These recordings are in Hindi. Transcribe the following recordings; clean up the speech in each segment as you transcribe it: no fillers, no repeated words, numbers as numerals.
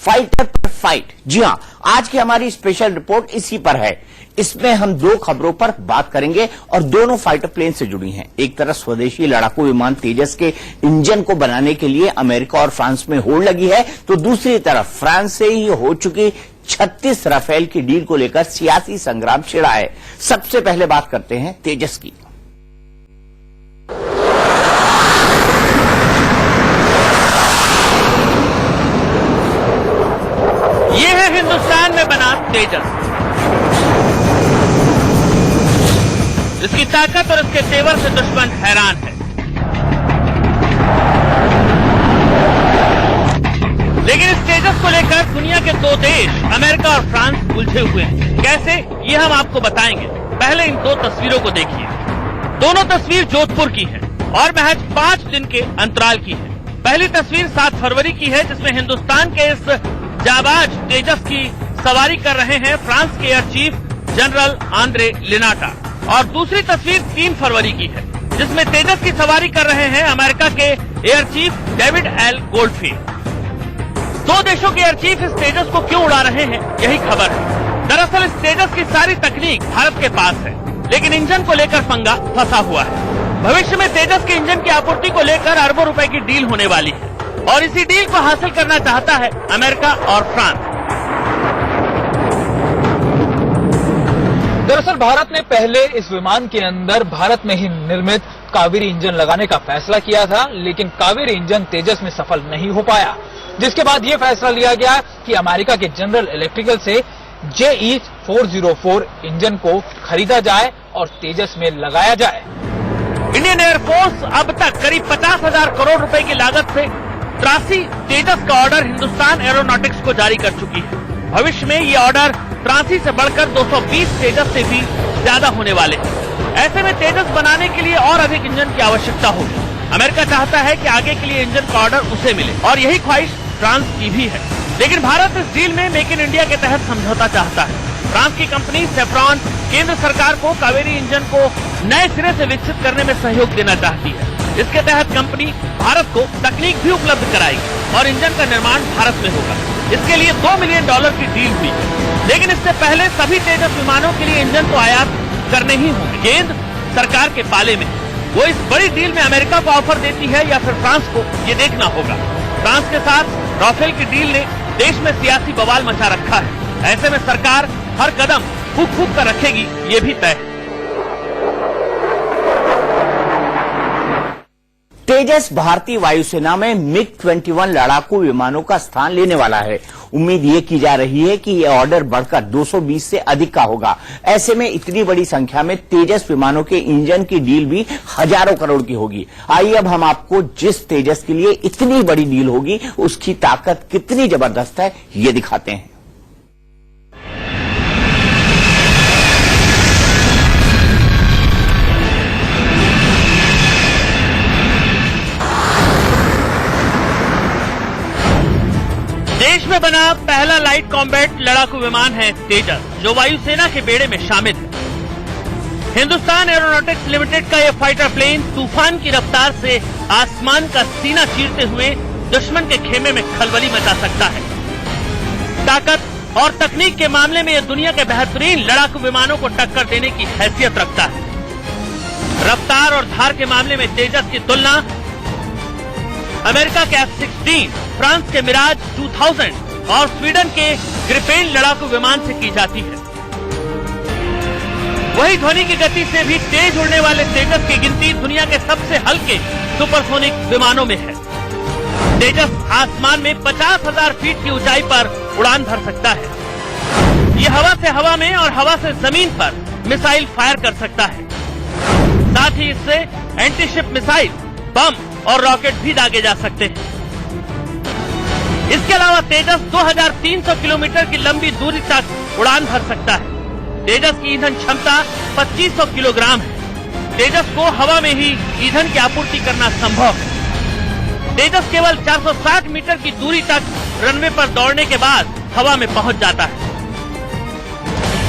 फाइटर पर फाइट। जी हां, आज की हमारी स्पेशल रिपोर्ट इसी पर है। इसमें हम दो खबरों पर बात करेंगे और दोनों फाइटर प्लेन से जुड़ी हैं। एक तरफ स्वदेशी लड़ाकू विमान तेजस के इंजन को बनाने के लिए अमेरिका और फ्रांस में होड़ लगी है, तो दूसरी तरफ फ्रांस से ही हो चुकी 36 राफेल की डील को लेकर सियासी संग्राम छिड़ा है। सबसे पहले बात करते हैं तेजस की। ये है हिंदुस्तान में बना तेजस। इसकी ताकत और इसके तेवर से दुश्मन हैरान है। लेकिन इस तेजस को लेकर दुनिया के दो देश अमेरिका और फ्रांस उलझे हुए हैं। कैसे, ये हम आपको बताएंगे। पहले इन दो तस्वीरों को देखिए। दोनों तस्वीर जोधपुर की है और महज 5 दिन के अंतराल की है। पहली तस्वीर 7 फरवरी की है, जिसमें हिंदुस्तान के इस जाबाज तेजस की सवारी कर रहे हैं फ्रांस के एयर चीफ जनरल आंद्रे लिनाटा। और दूसरी तस्वीर 3 फरवरी की है, जिसमें तेजस की सवारी कर रहे हैं अमेरिका के air chief David L Goldfield. दो देशों के एयर चीफ इस तेजस को क्यों उड़ा रहे हैं, यही खबर है। दरअसल इस तेजस की सारी तकनीक भारत के पास है, लेकिन इंजन को लेकर पंगा फंसा हुआ है। भविष्य में तेजस के इंजन की आपूर्ति को लेकर अरबों रुपए की डील होने वाली है और इसी डील को हासिल करना चाहता है अमेरिका और फ्रांस। दरअसल भारत ने पहले इस विमान के अंदर भारत में ही निर्मित कावेरी इंजन लगाने का फैसला किया था, लेकिन कावेरी इंजन तेजस में सफल नहीं हो पाया, जिसके बाद ये फैसला लिया गया कि अमेरिका के जनरल इलेक्ट्रिकल से JE404 इंजन को खरीदा जाए और तेजस में लगाया जाए। इंडियन एयरफोर्स अब तक करीब 50,000 करोड़ रुपए की लागत से 83 तेजस का ऑर्डर हिंदुस्तान एरोनॉटिक्स को जारी कर चुकी है। भविष्य में ये ऑर्डर 83 से बढ़कर 220 तेजस से भी ज्यादा होने वाले हैं। ऐसे में तेजस बनाने के लिए और अधिक इंजन की आवश्यकता होगी। अमेरिका चाहता है कि आगे के लिए इंजन का ऑर्डर उसे मिले और यही ख्वाहिश फ्रांस की भी है। लेकिन भारत इस डील में मेक इन इंडिया के तहत समझौता चाहता है। फ्रांस की कंपनी सेफ्रॉन केंद्र सरकार को कावेरी इंजन को नए सिरे से विकसित करने में सहयोग देना चाहती है। इसके तहत कंपनी भारत को तकनीक भी उपलब्ध कराएगी और इंजन का निर्माण भारत में होगा। इसके लिए $2 मिलियन की डील हुई है। लेकिन इससे पहले सभी तेजस विमानों के लिए इंजन को आयात करने ही होंगे। केंद्र सरकार के पाले में वो इस बड़ी डील में अमेरिका को ऑफर देती है या फिर फ्रांस को, ये देखना होगा। फ्रांस के साथ राफेल की डील ने देश में सियासी बवाल मचा रखा है। ऐसे में सरकार हर कदम फूंक फूंक कर रखेगी, ये भी तय है। तेजस भारतीय वायुसेना में MiG-21 लड़ाकू विमानों का स्थान लेने वाला है। उम्मीद ये की जा रही है कि यह ऑर्डर बढ़कर 220 से अधिक का होगा। ऐसे में इतनी बड़ी संख्या में तेजस विमानों के इंजन की डील भी हजारों करोड़ की होगी। आइए अब हम आपको जिस तेजस के लिए इतनी बड़ी डील होगी उसकी ताकत कितनी जबरदस्त है, ये दिखाते हैं। देश में बना पहला लाइट कॉम्बैट लड़ाकू विमान है तेजस, जो वायुसेना के बेड़े में शामिल है। हिंदुस्तान एरोनॉटिक्स लिमिटेड का यह फाइटर प्लेन तूफान की रफ्तार से आसमान का सीना चीरते हुए दुश्मन के खेमे में खलबली मचा सकता है। ताकत और तकनीक के मामले में यह दुनिया के बेहतरीन लड़ाकू विमानों को टक्कर देने की हैसियत रखता है। रफ्तार और धार के मामले में तेजस की तुलना अमेरिका के F-16, फ्रांस के मिराज 2000 और स्वीडन के ग्रिपेन लड़ाकू विमान से की जाती है। वही ध्वनि की गति से भी तेज उड़ने वाले तेजस की गिनती दुनिया के सबसे हल्के सुपरसोनिक विमानों में है। तेजस आसमान में 50,000 फीट की ऊंचाई पर उड़ान भर सकता है। ये हवा से हवा में और हवा से जमीन पर मिसाइल फायर कर सकता है। साथ ही इससे एंटीशिप मिसाइल, बम और रॉकेट भी दागे जा सकते हैं। इसके अलावा तेजस 2300 किलोमीटर की लंबी दूरी तक उड़ान भर सकता है। तेजस की ईंधन क्षमता 2500 किलोग्राम है। तेजस को हवा में ही ईंधन की आपूर्ति करना संभव है। तेजस केवल 460 मीटर की दूरी तक रनवे पर दौड़ने के बाद हवा में पहुंच जाता है।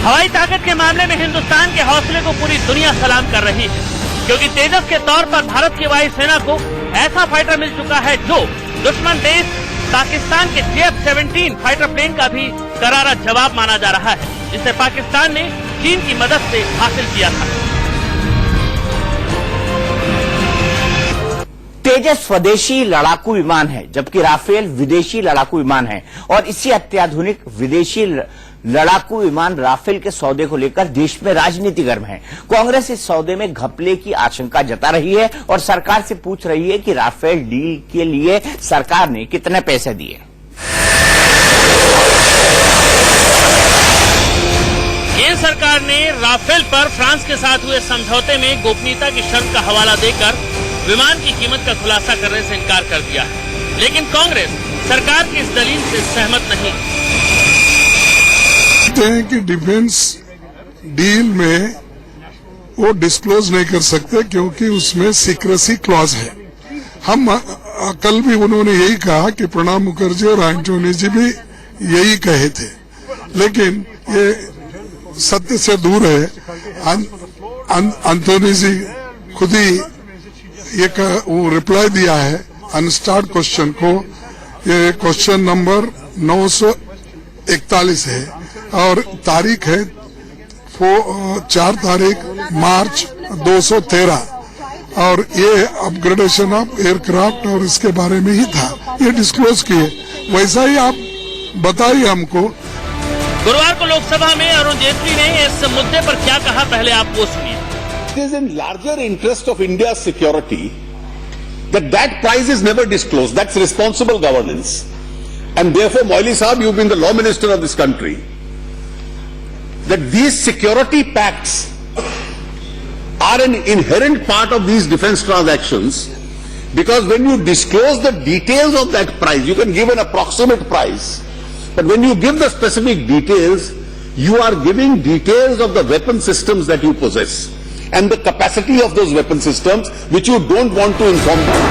हवाई ताकत के मामले में हिंदुस्तान के हौसले को पूरी दुनिया सलाम कर रही है, क्योंकि तेजस के तौर पर भारत की वायुसेना को ऐसा फाइटर मिल चुका है जो दुश्मन देश पाकिस्तान के J-17 फाइटर प्लेन का भी करारा जवाब माना जा रहा है, जिसे पाकिस्तान ने चीन की मदद से हासिल किया था। तेजस स्वदेशी लड़ाकू विमान है, जबकि राफेल विदेशी लड़ाकू विमान है। और इसी अत्याधुनिक विदेशी लड़ाकू विमान राफेल के सौदे को लेकर देश में राजनीति गर्म है। कांग्रेस इस सौदे में घपले की आशंका जता रही है और सरकार से पूछ रही है कि राफेल डील के लिए सरकार ने कितने पैसे दिए। केंद्र सरकार ने राफेल पर फ्रांस के साथ हुए समझौते में गोपनीयता की शर्त का हवाला देकर विमान की कीमत का खुलासा करने से इनकार कर दिया है, लेकिन कांग्रेस सरकार की इस दलील से सहमत नहीं। कहते हैं कि डिफेंस डील में वो डिस्क्लोज नहीं कर सकते क्योंकि उसमें सीक्रेसी क्लॉज है। हम कल भी उन्होंने यही कहा कि प्रणब मुखर्जी और एंटोनी जी भी यही कहे थे, लेकिन ये सत्य से दूर है। एंटोनी जी खुद ही वो रिप्लाई दिया है अनस्टार्ट क्वेश्चन को। ये क्वेश्चन नंबर 941 है और तारीख है 4 तारीख मार्च 213 और ये अपग्रेडेशन ऑफ एयरक्राफ्ट और इसके बारे में ही था, ये डिस्क्लोज किए। वैसा ही आप बताइए हमको। गुरुवार को लोकसभा में अरुण जेटली ने इस मुद्दे पर क्या कहा, पहले आप वो सुनिए। It is in larger interest of India's security that price is never disclosed. That's responsible governance. And therefore, Moili Saab, you've been the law minister of this country, that these security pacts are an inherent part of these defense transactions, because when you disclose the details of that price, you can give an approximate price. But when you give the specific details, you are giving details of the weapon systems that you possess and the capacity of those weapon systems which you don't want to inform them.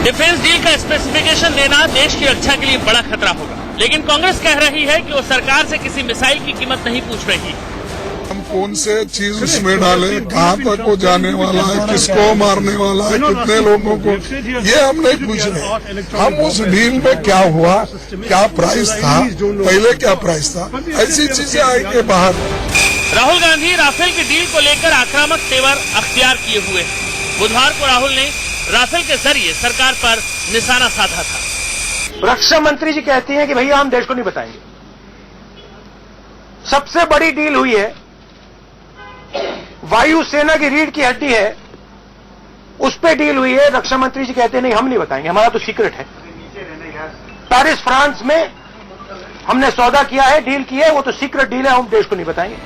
Defence deal का स्पेसिफिकेशन देना देश की रक्षा के लिए बड़ा खतरा होगा, लेकिन कांग्रेस कह रही है कि वो सरकार से किसी मिसाइल की कीमत नहीं पूछ रही। हम कौन से चीज उसमें डाले, कहाँ तक वो जाने वाला है, किसको मारने वाला है, कितने लोगों को, ये हम नहीं पूछ रहे। हम उस डील में क्या हुआ, क्या प्राइस था, पहले क्या प्राइस था, ऐसी चीजें आएंगे बाहर। राहुल गांधी राफेल की डील को लेकर आक्रामक तेवर अख्तियार किए हुए हैं। बुधवार को राहुल ने राफेल के जरिए सरकार पर निशाना साधा था। रक्षा मंत्री जी कहती हैं कि भैया हम देश को नहीं बताएंगे। सबसे बड़ी डील हुई है, वायुसेना की रीढ़ की हड्डी है, उस पे डील हुई है। रक्षा मंत्री जी कहते हैं नहीं हम नहीं बताएंगे, हमारा तो सीक्रेट है। पेरिस फ्रांस में हमने सौदा किया है, डील की है, वो तो सीक्रेट डील है, हम देश को नहीं बताएंगे।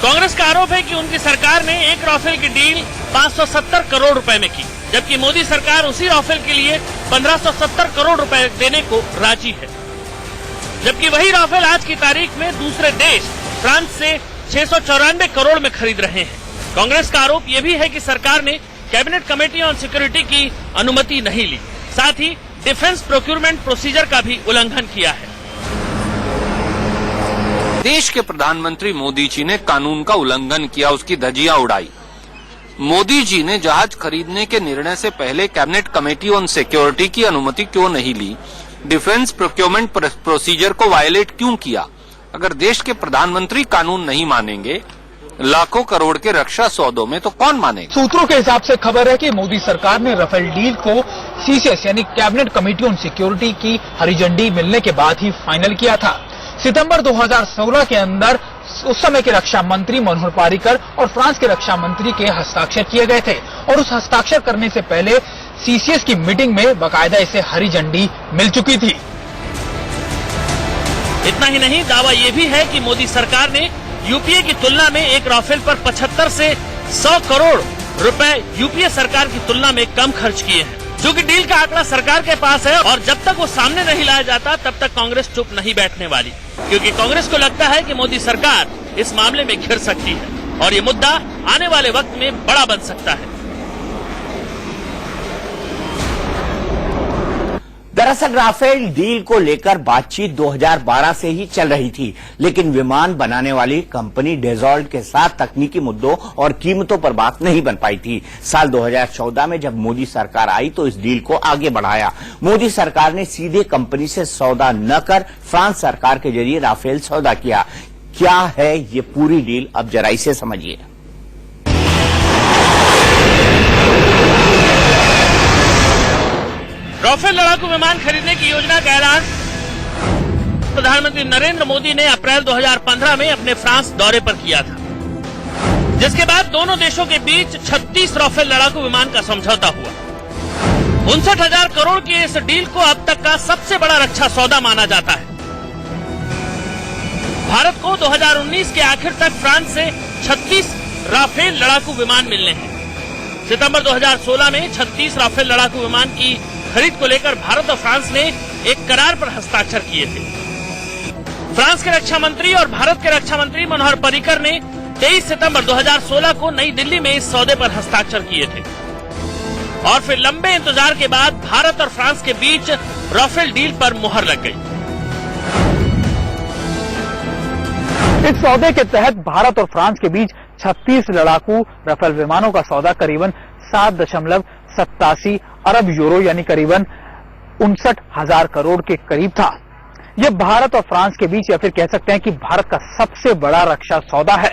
कांग्रेस का आरोप है कि उनकी सरकार ने एक राफेल की डील 570 करोड़ रुपए में की, जबकि मोदी सरकार उसी राफेल के लिए 1570 करोड़ रुपए देने को राजी है। जबकि वही राफेल आज की तारीख में दूसरे देश फ्रांस से 694 करोड़ में खरीद रहे हैं। कांग्रेस का आरोप यह भी है कि सरकार ने कैबिनेट कमेटी ऑन सिक्योरिटी की अनुमति नहीं ली, साथ ही डिफेंस प्रोक्यूरमेंट प्रोसीजर का भी उल्लंघन किया है। देश के प्रधानमंत्री मोदी जी ने कानून का उल्लंघन किया, उसकी धज्जियां उड़ाई। मोदी जी ने जहाज खरीदने के निर्णय से पहले कैबिनेट कमेटी ऑन सिक्योरिटी की अनुमति क्यों नहीं ली? डिफेंस प्रोक्योरमेंट प्रोसीजर को वायलेट क्यों किया? अगर देश के प्रधानमंत्री कानून नहीं मानेंगे, लाखों करोड़ के रक्षा सौदों में तो कौन मानेगा? सूत्रों के हिसाब से खबर है कि मोदी सरकार ने राफेल डील को सीसीएस यानी कैबिनेट कमेटी ऑन सिक्योरिटी की हरी झंडी मिलने के बाद ही फाइनल किया था। सितंबर 2016 के अंदर उस समय के रक्षा मंत्री मनोहर पारिकर और फ्रांस के रक्षा मंत्री के हस्ताक्षर किए गए थे और उस हस्ताक्षर करने से पहले सीसीएस की मीटिंग में बाकायदा इसे हरी झंडी मिल चुकी थी। इतना ही नहीं, दावा यह भी है कि मोदी सरकार ने यूपीए की तुलना में एक राफेल पर 75 से 100 करोड़ रुपए यूपीए सरकार की तुलना में कम खर्च किए हैं। चूंकि डील का आंकड़ा सरकार के पास है और जब तक वो सामने नहीं लाया जाता तब तक कांग्रेस चुप नहीं बैठने वाली, क्योंकि कांग्रेस को लगता है कि मोदी सरकार इस मामले में घिर सकती है और ये मुद्दा आने वाले वक्त में बड़ा बन सकता है। दरअसल राफेल डील को लेकर बातचीत 2012 से ही चल रही थी, लेकिन विमान बनाने वाली कंपनी डेजॉल्ट के साथ तकनीकी मुद्दों और कीमतों पर बात नहीं बन पाई थी। साल 2014 में जब मोदी सरकार आई तो इस डील को आगे बढ़ाया। मोदी सरकार ने सीधे कंपनी से सौदा न कर फ्रांस सरकार के जरिए राफेल सौदा किया। क्या है ये पूरी डील, अब जरा इसे समझिए। राफेल लड़ाकू विमान खरीदने की योजना का ऐलान प्रधानमंत्री नरेंद्र मोदी ने अप्रैल 2015 में अपने फ्रांस दौरे पर किया था, जिसके बाद दोनों देशों के बीच 36 राफेल लड़ाकू विमान का समझौता हुआ। 59,000 करोड़ की इस डील को अब तक का सबसे बड़ा रक्षा सौदा माना जाता है। भारत को 2019 के आखिर तक फ्रांस से 36 राफेल लड़ाकू विमान मिलने हैं। सितंबर 2016 में 36 राफेल लड़ाकू विमान की खरीद को लेकर भारत और फ्रांस ने एक करार पर हस्ताक्षर किए थे। फ्रांस के रक्षा मंत्री और भारत के रक्षा मंत्री मनोहर पर्रिकर ने 23 सितंबर 2016 को नई दिल्ली में इस सौदे पर हस्ताक्षर किए थे और फिर लंबे इंतजार के बाद भारत और फ्रांस के बीच राफेल डील पर मुहर लग गई। इस सौदे के तहत भारत और फ्रांस के बीच 36 लड़ाकू राफेल विमानों का सौदा करीबन 7.87 अरब यूरो यानी करीबन 59,000 करोड़ के करीब था। यह भारत और फ्रांस के बीच, या फिर कह सकते हैं कि भारत का सबसे बड़ा रक्षा सौदा है।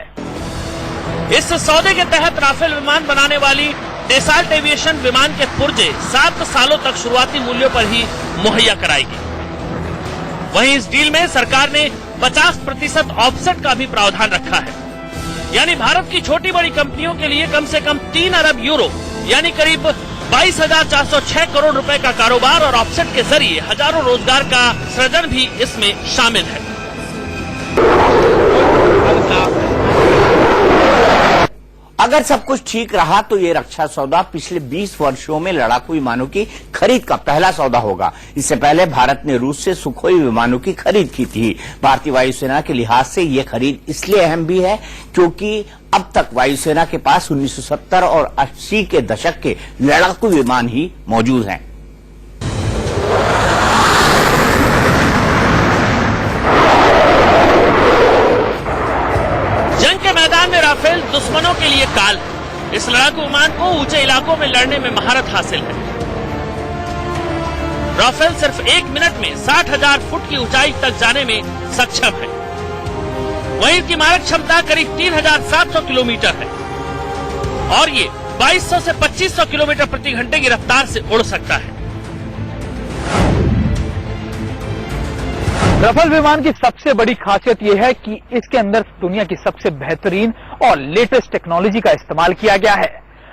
इस सौदे के तहत राफेल विमान बनाने वाली डेसॉल्ट एविएशन विमान के पुर्जे 7 सालों तक शुरुआती मूल्यों पर ही मुहैया कराएगी। वहीं इस डील में सरकार ने 50% ऑफसेट का भी प्रावधान रखा है, यानी भारत की छोटी बड़ी कंपनियों के लिए कम से कम 3 अरब यूरो यानी करीब 22,406 करोड़ रुपए का कारोबार और ऑफसेट के जरिए हजारों रोजगार का सृजन भी इसमें शामिल है। अगर सब कुछ ठीक रहा तो ये रक्षा सौदा पिछले 20 वर्षों में लड़ाकू विमानों की खरीद का पहला सौदा होगा। इससे पहले भारत ने रूस से सुखोई विमानों की खरीद की थी। भारतीय वायुसेना के लिहाज से ये खरीद इसलिए अहम भी है क्योंकि अब तक वायुसेना के पास 1970 और 80 के दशक के लड़ाकू विमान ही मौजूद हैं। जंग के मैदान में राफेल दुश्मनों के लिए काल है। इस लड़ाकू विमान को ऊंचे इलाकों में लड़ने में महारत हासिल है। राफेल सिर्फ 1 मिनट में 60,000 फुट की ऊंचाई तक जाने में सक्षम है। वहीं इसकी मारक क्षमता करीब 3,700 किलोमीटर है और ये 2200 से 2500 किलोमीटर प्रति घंटे की रफ्तार से उड़ सकता है। राफेल विमान की सबसे बड़ी खासियत यह है कि इसके अंदर दुनिया की सबसे बेहतरीन और लेटेस्ट टेक्नोलॉजी का इस्तेमाल किया गया है।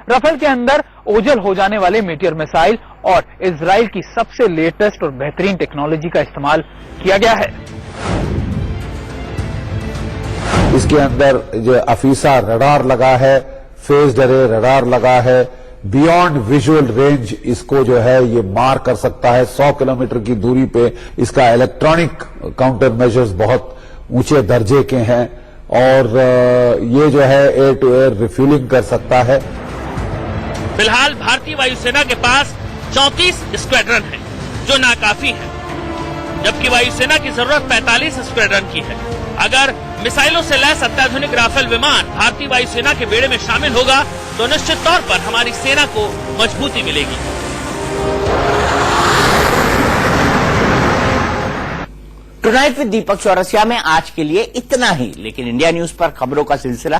राफेल के अंदर ओझल हो जाने वाले मीटियर मिसाइल और इजराइल की सबसे लेटेस्ट और बेहतरीन टेक्नोलॉजी का इस्तेमाल किया गया है। इसके अंदर जो अफीसा रडार लगा है, फेज्ड अरे रडार लगा है, बियॉन्ड विजुअल रेंज इसको जो है ये मार कर सकता है। 100 किलोमीटर की दूरी पे इसका इलेक्ट्रॉनिक काउंटर मेजर्स बहुत ऊंचे दर्जे के हैं और ये जो है एयर टू एयर रिफ्यूलिंग कर सकता है। फिलहाल भारतीय वायुसेना के पास 34 स्क्वाड्रन है जो नाकाफी है, जबकि वायुसेना की जरूरत 45 स्क्वाड्रन की है। अगर मिसाइलों से लैस अत्याधुनिक राफेल विमान भारतीय वायुसेना के बेड़े में शामिल होगा तो निश्चित तौर पर हमारी सेना को मजबूती मिलेगी। टुनाइट विद दीपक चौरसिया में आज के लिए इतना ही, लेकिन इंडिया न्यूज पर खबरों का सिलसिला